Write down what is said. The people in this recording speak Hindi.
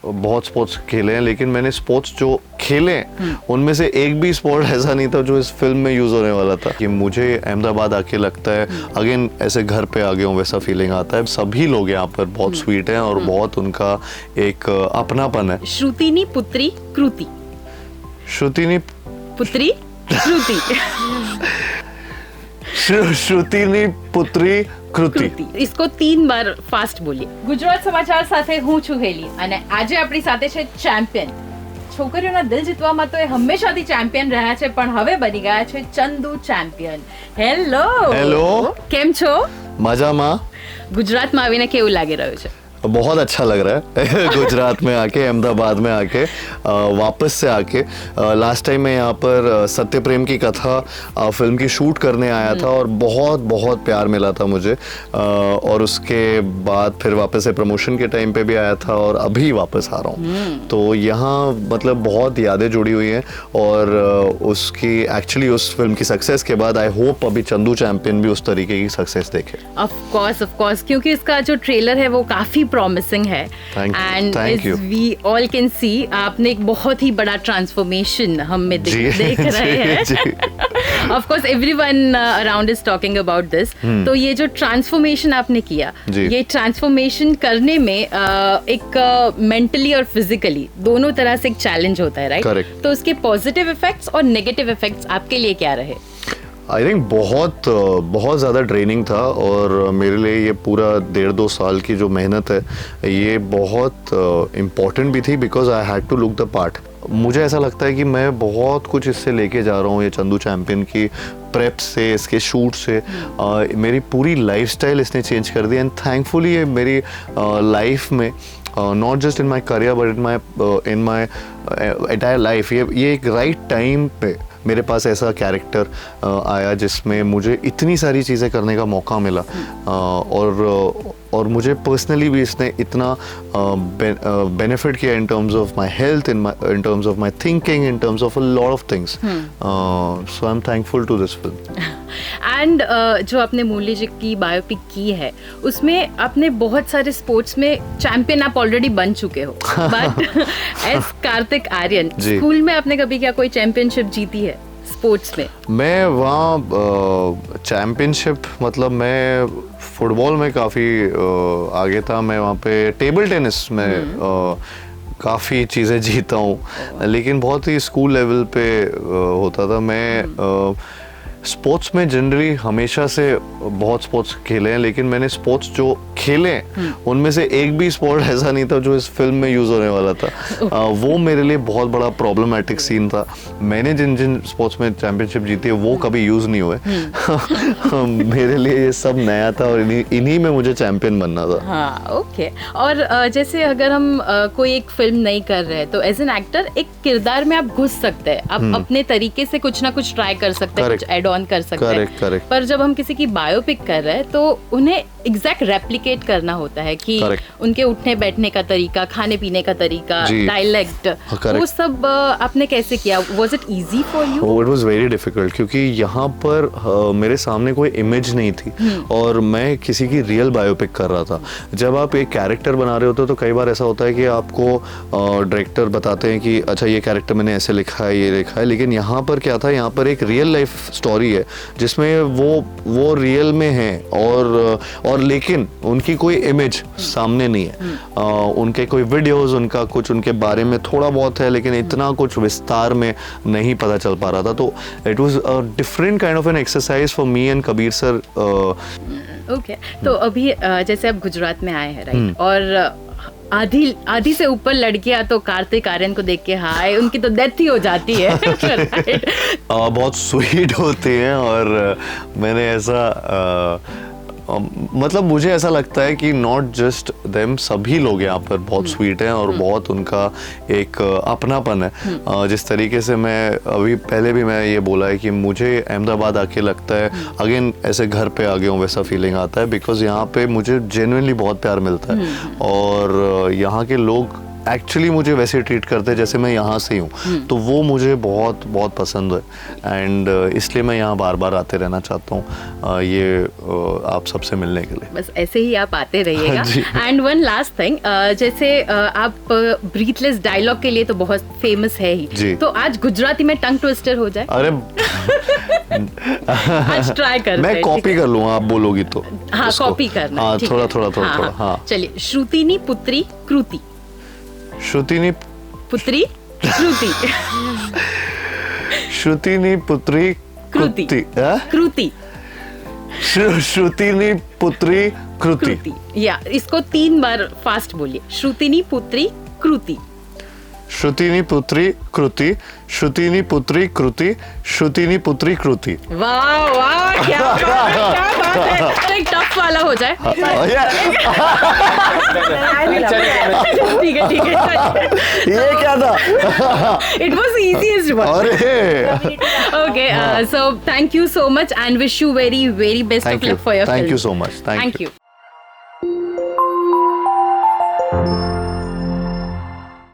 बहुत स्पोर्ट्स खेले हैं, लेकिन मैंने स्पोर्ट्स जो खेले उनमें से एक भी स्पोर्ट ऐसा नहीं था जो इस फिल्म में यूज होने वाला था। कि मुझे अहमदाबाद आके लगता है अगेन ऐसे घर पे आ गया हूँ वैसा फीलिंग आता है। सभी लोग यहाँ पर बहुत स्वीट हैं और बहुत उनका एक अपनापन है। श्रुतिनी पुत्री कृति, श्रुतिनी पुत्री कृति, श्रुतिनी पुत्री कृति। इसको 3 બાર ફાસ્ટ બોલીએ। ગુજરાત સમાચાર સાથે હું છું હેલી અને આજે આપણી સાથે છે ચેમ્પિયન। છોકરીઓના દિલ જીતવામાં તો એ હંમેશાથી ચેમ્પિયન રહ્યા છે, પણ હવે બની ગયા છે ચંદુ ચેમ્પિયન। હેલો હેલો, કેમ છો? મજામાં। ગુજરાતમાં આવીને કેવું લાગી રહ્યું છે? बहुत अच्छा लग रहा है गुजरात में आके, अहमदाबाद में आके, वापस से आके। लास्ट टाइम मैं यहाँ पर सत्य प्रेम की कथा फिल्म की शूट करने आया था और बहुत बहुत प्यार मिला था मुझे। और उसके बाद फिर वापस से प्रमोशन के टाइम पे भी आया था और अभी वापस आ रहा हूँ। तो यहाँ मतलब बहुत यादें जुड़ी हुई हैं और उसकी एक्चुअली उस फिल्म की सक्सेस के बाद आई होप अभी चंदू चैंपियन भी उस तरीके की सक्सेस देखे। ऑफ कोर्स, क्योंकि इसका जो ट्रेलर है वो काफी प्रॉमिसिंग है and we all can see आपने एक बहुत ही बड़ा ट्रांसफॉर्मेशन हम में देख रहे हैं। Of course everyone around is talking about this. तो ये जो ट्रांसफॉर्मेशन आपने किया, ये ट्रांसफॉर्मेशन करने में एक मेंटली और फिजिकली दोनों तरह से एक चैलेंज होता है, राइट? तो उसके पॉजिटिव इफेक्ट्स और नेगेटिव इफेक्ट्स आपके लिए क्या रहे? आई थिंक बहुत ज़्यादा ट्रेनिंग था और मेरे लिए ये पूरा 1.5-2 साल की जो मेहनत है ये बहुत इम्पॉर्टेंट भी थी because I had to look the part. मुझे ऐसा लगता है कि मैं बहुत कुछ इससे लेके जा रहा हूँ, ये चंदू चैंपियन की प्रेप से, इसके शूट से मेरी पूरी लाइफस्टाइल इसने चेंज कर दी। एंड थैंकफुली ये मेरी लाइफ में not just in my career but in my entire life ये एक राइट टाइम पे मेरे पास ऐसा कैरेक्टर आया जिसमें मुझे इतनी सारी चीज़ें करने का मौका मिला। और मुझे पर्सनली भी इसने इतना बेनिफिट किया in terms of my health, in terms of my thinking, in terms of a lot of things. So I am thankful to this film. And जो आपने मुरली जी की बायोपिक की है उसमें आपने बहुत सारे स्पोर्ट्स में चैंपियन आप ऑलरेडी बन चुके हो, but as Kartik Aaryan school में आपने कभी क्या कोई चैंपियनशिप जीती है स्पोर्ट्स में? मैं वहाँ चैंपियनशिप मतलब मैं फुटबॉल में काफ़ी आगे था। मैं वहाँ पे टेबल टेनिस में काफ़ी चीज़ें जीता हूँ, लेकिन बहुत ही स्कूल लेवल पे होता था। मैं स्पोर्ट्स में जनरली हमेशा से बहुत स्पोर्ट्स खेले हैं, लेकिन मैंने स्पोर्ट्स जो खेले हैं उनमें से एक भी स्पोर्ट ऐसा नहीं था जो इस फिल्म में यूज होने वाला था। वो मेरे लिए बहुत बड़ा प्रॉब्लमेटिक सीन था। मैंने जिन जिन स्पोर्ट्स में चैंपियनशिप जीती है वो कभी यूज नहीं हुए। मेरे लिए ये सब नया था और इन्हीं में मुझे चैंपियन बनना था। हाँ, ओके। और जैसे अगर हम कोई एक फिल्म नहीं कर रहे तो एज एन एक्टर एक किरदार में आप घुस सकते हैं, आप अपने तरीके से कुछ ना कुछ ट्राई कर सकते हैं, कुछ एड ऑन कर सकते हैं। पर जब हम किसी की बायोपिक कर रहे हैं तो उन्हें एग्जैक्ट रेप्लिकेट करना होता है कि उनके उठने बैठने का तरीका, खाने पीने का तरीका, डायलेक्ट, वो सब आपने कैसे किया? Was it easy for you? It was very difficult क्योंकि यहाँ पर मेरे सामने कोई इमेज नहीं थी और मैं किसी की रियल बायोपिक कर रहा था। जब आप एक कैरेक्टर बना रहे होते हो तो कई बार ऐसा होता है कि आपको डायरेक्टर बताते हैं कि अच्छा ये कैरेक्टर मैंने ऐसे लिखा है, ये लिखा है, लेकिन यहाँ पर क्या था, यहाँ पर एक रियल लाइफ स्टोरी है जिसमें वो रियल में है और लेकिन उनकी कोई इमेज सामने नहीं है। उनके कोई वीडियोस, उनका कुछ उनके बारे में थोड़ा बहुत है, लेकिन इतना कुछ विस्तार में नहीं पता चल पा रहा था। तो it was a different kind of an exercise for me and Kabir sir. Okay, तो अभी जैसे आप गुजरात में आए हैं, राइट? और आधी से ऊपर लड़कियां तो कार्तिक आर्यन को देख के हाय उनकी तो डेथ ही हो जाती है। बहुत स्वीट होते हैं और मैंने ऐसा मतलब मुझे ऐसा लगता है कि नॉट जस्ट देम, सभी लोग यहाँ पर बहुत स्वीट हैं और बहुत उनका एक अपनापन है। जिस तरीके से मैं अभी पहले भी मैं ये बोला है कि मुझे अहमदाबाद आके लगता है अगेन ऐसे घर पे आ गया हूँ वैसा फीलिंग आता है बिकॉज यहाँ पे मुझे जेन्युइनली बहुत प्यार मिलता है और यहाँ के लोग एक्चुअली मुझे वैसे ट्रीट करते हैं जैसे मैं यहाँ से हूँ, तो वो मुझे बहुत बहुत पसंद है एंड इसलिए मैं यहाँ बार बार आते रहना चाहता हूँ ये आप सबसे मिलने के लिए। बस ऐसे ही आप आते रहिएगा। एंड वन लास्ट थिंग, जैसे आप ब्रीथलेस डायलॉग के लिए तो बहुत फेमस है ही, तो आज गुजराती में टंग ट्विस्टर हो जाए? अरे आज ट्राई करते हैं। मैं कॉपी कर लूँगा, आप बोलोगी तो। हाँ, कॉपी करना। हाँ, थोड़ा। हाँ, चलिए, श्रुतिनी पुत्री कृति। श्रुतिनी पुत्री कृति। श्रुतिनी पुत्री कृति। कृति। श्रुतिनी पुत्री कृति। या इसको 3 बार फास्ट बोलिए। श्रुतिनी पुत्री कृति। श्रुतिनी पुत्री कृति, श्रुतिनी पुत्री कृति, श्रुतिनी पुत्री कृति। वाह वाह, क्या बात है। एक टफ वाला हो जाए। ठीक है। ये क्या था? It was the easiest one. अरे Okay, so thank you so much and wish you very best of luck for your film. Thank you so much. Thank you.